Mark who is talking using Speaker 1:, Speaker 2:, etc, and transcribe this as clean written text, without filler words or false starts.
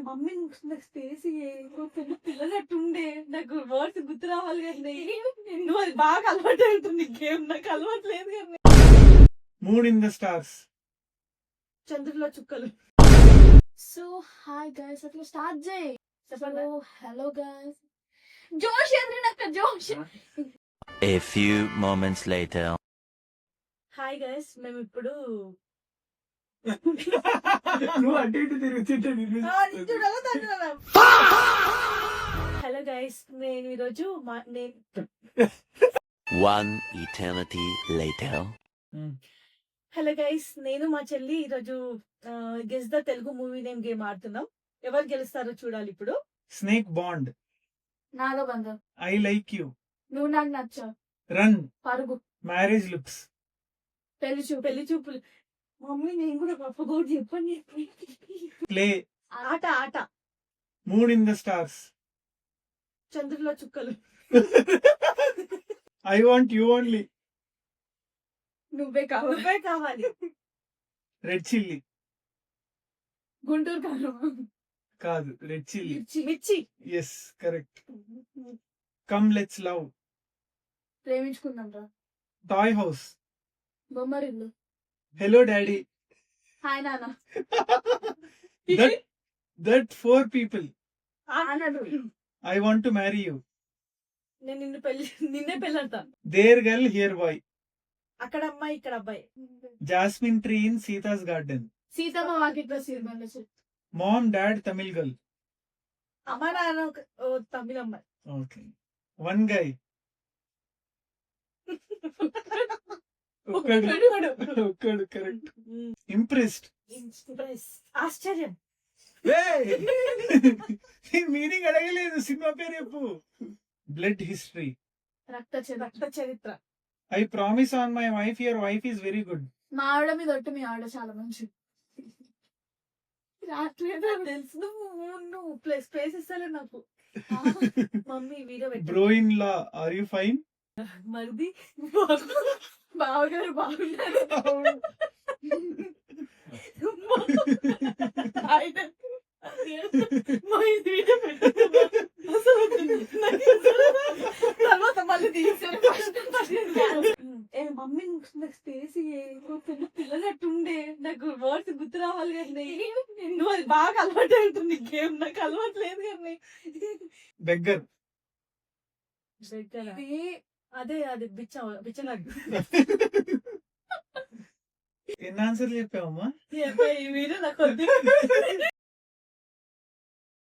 Speaker 1: Mummy నాకు space పిల్లనట్టుండే నాకు words గుర్తు రావాలి కానీ నువ్వు అది బాగా అలవాటు అవుతుంది గేమ్ నాకు అలవాటు లేదు కానీ.
Speaker 2: Mood in the stars.
Speaker 1: చంద్రులో చుక్కలు.
Speaker 3: సో హాయ్ గైస్, అట్లా స్టార్ట్ చేయి.
Speaker 1: చెప్పండి.
Speaker 3: హలో గైస్, జోష్ ఎదురునక్క జోష్.
Speaker 4: A few moments later.
Speaker 1: Hi guys, మేము ఇప్పుడు
Speaker 2: నువ్వు అటు ఇటు తిరుగుతుంటే
Speaker 1: హలో గైస్, నేను ఈరోజు
Speaker 4: One eternity later.
Speaker 1: Hello guys, నేను మా చెల్లి ఈరోజు guess the Telugu movie name game ఆడుతున్నాం. ఎవరు గెలుస్తారో చూడాలి ఇప్పుడు.
Speaker 2: Snake bond.
Speaker 3: నాలో బంధం.
Speaker 2: I like you.
Speaker 3: నువ్వు నాకు నచ్చావు.
Speaker 2: రన్.
Speaker 3: పరుగు.
Speaker 2: Marriage looks.
Speaker 1: పెళ్లి చూపులు. మమ్మీ నేను కూడా పప్పగోడు చెప్పండి.
Speaker 2: ప్లే.
Speaker 1: ఆట.
Speaker 2: Mood in the stars.
Speaker 1: చంద్రులో చుక్కలు.
Speaker 2: I want you only.
Speaker 3: నువ్వే
Speaker 1: కావాలి.
Speaker 2: Red chilli.
Speaker 3: గుంటూరు కారం.
Speaker 2: కాదు, రెడ్ చిల్లీ.
Speaker 1: మిర్చి.
Speaker 2: Yes, correct. Come let's love.
Speaker 3: ప్రేమించుకుందాం రా.
Speaker 2: Toy house.
Speaker 3: Bommarillu.
Speaker 2: Hello daddy.
Speaker 3: Hi నాన్న.
Speaker 2: That 4 people.
Speaker 3: అన్నాడు.
Speaker 2: I want to marry you.
Speaker 1: నేను నిన్నే పెళ్ళంటా.
Speaker 2: There girl, here boy.
Speaker 1: అక్కడ అమ్మాయి ఇక్కడ అబ్బాయి.
Speaker 2: Jasmine tree in Sita's garden.
Speaker 3: Seethamma Vakitlo Sirimalle చెట్టు.
Speaker 2: Mom, dad, Tamil girl.
Speaker 1: అమ్మ నాన్న తమిళ అమ్మాయి.
Speaker 2: Okay. One guy. ఒక్కడు కరెక్ట్. ఇంప్రెస్డ్.
Speaker 1: ఆశ్చర్యం.
Speaker 2: మీనింగ్ అడగలేదు, సినిమా పేరు చెప్పు. Blood history.
Speaker 3: రక్త
Speaker 1: చరిత్ర.
Speaker 2: I promise on my wife, your wife is very good.
Speaker 3: మా ఆవిడ మీద ఒట్టు, మీ ఆవిడ చాలా మంచి.
Speaker 1: తెలుసు నువ్వు ప్లేస్ ఇస్తాలే నాకు. మమ్మీ వీడియో పెట్టు.
Speaker 2: Bro in law, are you fine?
Speaker 1: మరిది
Speaker 3: బావగారు బాగున్నారు.
Speaker 1: తర్వాత మళ్ళీ మమ్మీ నాకు స్పేస్ పిల్లనట్టుండే నాకు వర్డ్స్ గుర్తు రావాలి కానీ నువ్వు అది బాగా అలవాటు అవుతుంది గేమ్ నాకు అలవాటు లేదు కానీ.
Speaker 2: బెగ్గర్.
Speaker 1: అదే అది బిచ్చలాగా.
Speaker 2: ఎన్ని ఆన్సర్లు చెప్పావమ్మా?
Speaker 1: ఈ వీడియో నాకు